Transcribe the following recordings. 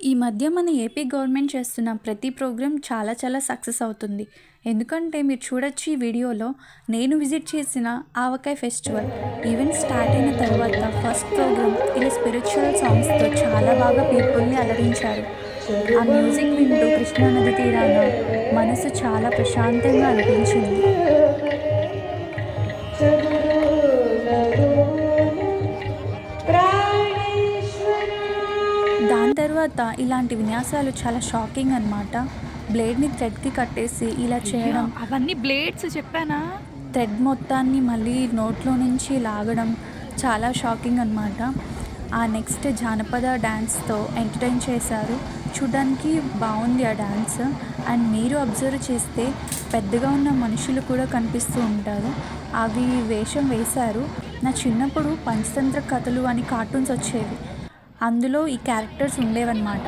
ఈ మధ్య మన ఏపీ గవర్నమెంట్ చేస్తున్న ప్రతి ప్రోగ్రామ్ చాలా చాలా సక్సెస్ అవుతుంది. ఎందుకంటే మీరు చూడొచ్చు ఈ వీడియోలో నేను విజిట్ చేసిన ఆవకాయ ఫెస్టివల్. ఈవెంట్ స్టార్ట్ అయిన తర్వాత ఫస్ట్ ప్రోగ్రామ్ ఇలా స్పిరిచువల్ సాంగ్స్తో చాలా బాగా పీపుల్ని అలరించారు. ఆ మ్యూజిక్ వింటూ కృష్ణానది తీరాన మనసు చాలా ప్రశాంతంగా అనిపించింది. దాని తర్వాత ఇలాంటి విన్యాసాలు చాలా షాకింగ్ అనమాట. బ్లేడ్ని థ్రెడ్కి కట్టేసి ఇలా చేయడం, అవన్నీ బ్లేడ్స్ చెప్పానా? థ్రెడ్ మొత్తాన్ని మళ్ళీ నోట్లో నుంచి లాగడం చాలా షాకింగ్ అనమాట. ఆ నెక్స్ట్ జానపద డ్యాన్స్తో ఎంటర్టైన్ చేశారు. చూడడానికి బాగుంది ఆ డ్యాన్స్. అండ్ మీరు అబ్జర్వ్ చేస్తే పెద్దగా ఉన్న మనుషులు కూడా కనిపిస్తూ ఉంటారు. అవి వేషం వేశారు. నా చిన్నప్పుడు పంచతంత్ర కథలు అని కార్టూన్స్ వచ్చేవి, అందులో ఈ క్యారెక్టర్స్ ఉండేవన్నమాట.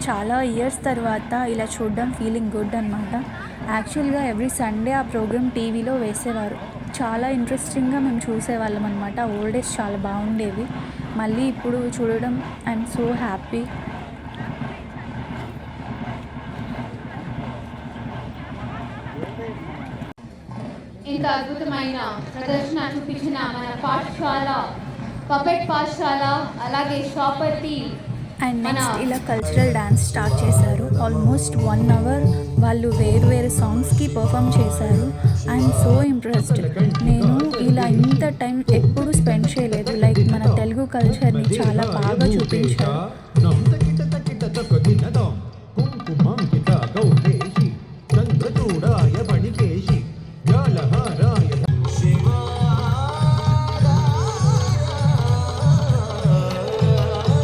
చాలా ఇయర్స్ తర్వాత ఇలా చూడడం ఫీలింగ్ గుడ్ అనమాట. యాక్చువల్గా ఎవ్రీ సండే ఆ ప్రోగ్రామ్ టీవీలో వేసేవారు. చాలా ఇంట్రెస్టింగ్గా మేము చూసేవాళ్ళం అనమాట. ఓల్డ్ డేస్ చాలా బాగుండేవి. మళ్ళీ ఇప్పుడు చూడడం ఐఎమ్ సో హ్యాపీ. ఇంత అద్భుతమైన ప్రదర్శన చూపించిన మన పాఠశాల పపెట్ పాఠశాల అలాగే షాపర్తి అండ్ నెక్స్ట్ ఇలా కల్చరల్ డ్యాన్స్ స్టార్ట్ చేశారు. ఆల్మోస్ట్ 1 hour వాళ్ళు వేరు వేరు సాంగ్స్కి పర్ఫామ్ చేశారు. I'm so impressed. నేను ఇలా ఇంత టైం ఎప్పుడు స్పెండ్ చేయలేదు. లైక్ మన తెలుగు కల్చర్ని చాలా బాగా చూపించారు.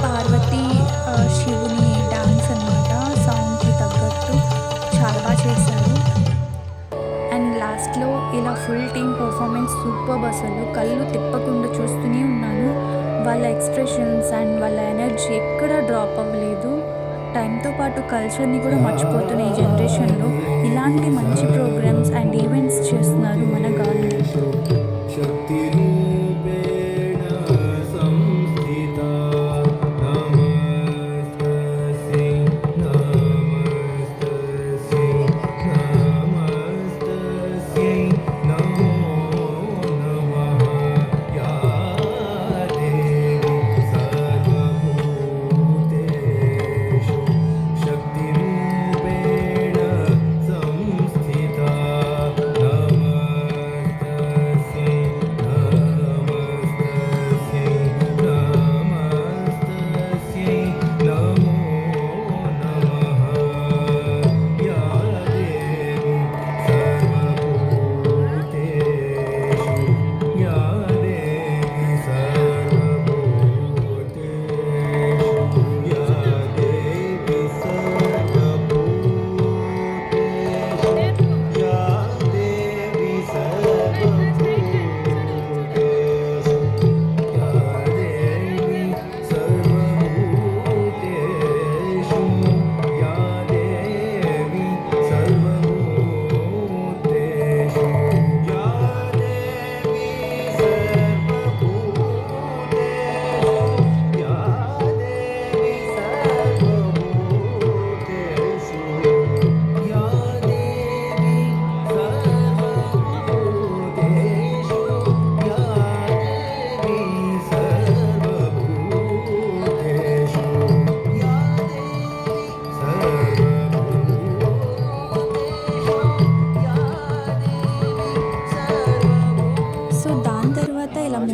పార్వతి శివుని డాన్స్ అనమాట. సాంగ్కి తగ్గట్టు చాలా బాగా చేశారు. అండ్ లాస్ట్లో ఇలా ఫుల్ టీమ్ పర్ఫార్మెన్స్ సూపర్. అసలు కళ్ళు తిప్పకుండా చూస్తూనే ఉన్నాను. వాళ్ళ ఎక్స్ప్రెషన్స్ అండ్ వాళ్ళ ఎనర్జీ ఎక్కడా డ్రాప్ అవ్వలేదు. టైంతో పాటు కల్చర్ని కూడా మర్చిపోతున్న ఈ జనరేషన్లో ఇలాంటి మంచి ప్రోగ్రామ్స్ అండ్ ఈవెంట్స్ చేస్తున్నారు మన గవర్నమెంట్.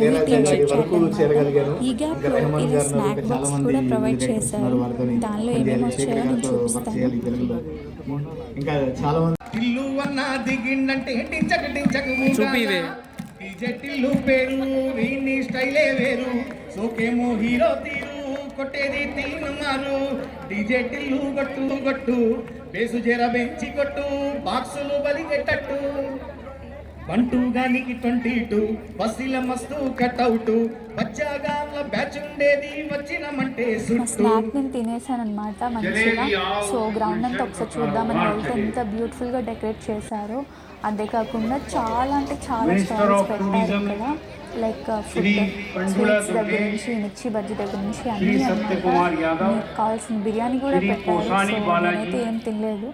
మూవీ టీమ్స్ వచ్చారు. ఈ గ్యాప్లో ఇలా స్నాక్ బాక్స్ కూడా ప్రొవైడ్ చేశారు. దానిలో ఏమేమి వచ్చాయో నేను చూపిస్తాను. ఇంకా చాలా మంది ఇల్లు అన్న దిగిందంటే టించక టించకు చూపివే టిల్లు పేరు వీని స్టైలే వేరు సోకేమో హీరో తీరు కొట్టేది తీను మారు డీజే టిల్లు గట్టు గట్టు బేసు జర బెంచి కొట్టు బాక్సులు బలిగెట్టట్టు 1 2 గానికి 22 బస్సుల మస్తు కట్అవుట్ బచ్చాగాళ్ళ బ్యాచ్ ఉండేది వచ్చినమంటే మా సుట్టు స్నాక్ నేను తినేసాను అనమాట మంచిగా. సో గ్రౌండ్ అంతా ఒకసారి చూద్దామని వెళ్తే ఎంత బ్యూటిఫుల్గా డెకరేట్ చేశారో. అంతేకాకుండా చాలా అంటే చాలా స్టాల్స్ పెట్టారు ఇక్కడ. లైక్ ఫుడ్ స్వీట్స్ దగ్గర నుంచి మిర్చి బజ్జీ దగ్గర నుంచి అన్నీ అన్నమాట. మీకు కావాల్సిన బిర్యానీ కూడా పెట్టారు. సో నేనైతే ఏం తినలేదు.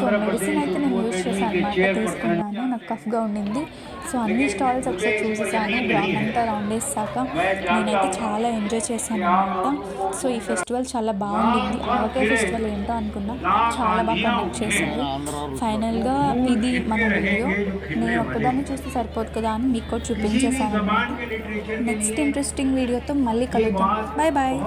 సో మెడిసిన్ అయితే నేను యూజ్ చేశాను అనమాట, తీసుకున్నాను. నాకు కఫ్గా ఉండింది. సో అన్ని స్టాల్స్ ఒకసారి చూసేసాను. గ్రౌండ్ అంతా రౌండ్ వేసాక నేనైతే చాలా ఎంజాయ్ చేశాను అనమాట. సో ఈ ఫెస్టివల్ చాలా బాగుండింది. ఆవకాయ ఫెస్టివల్ ఏంటో అనుకున్నా, చాలా బాగా కండక్ట్ చేశారు. ఫైనల్గా ఇది మన వీడియో. నేను ఒక్కదాన్ని చూస్తే సరిపోదు కదా అని మీకు కూడా చూపించేశాను అనమాట. నెక్స్ట్ ఇంట్రెస్టింగ్ వీడియోతో మళ్ళీ కలుద్దాం. Bye bye.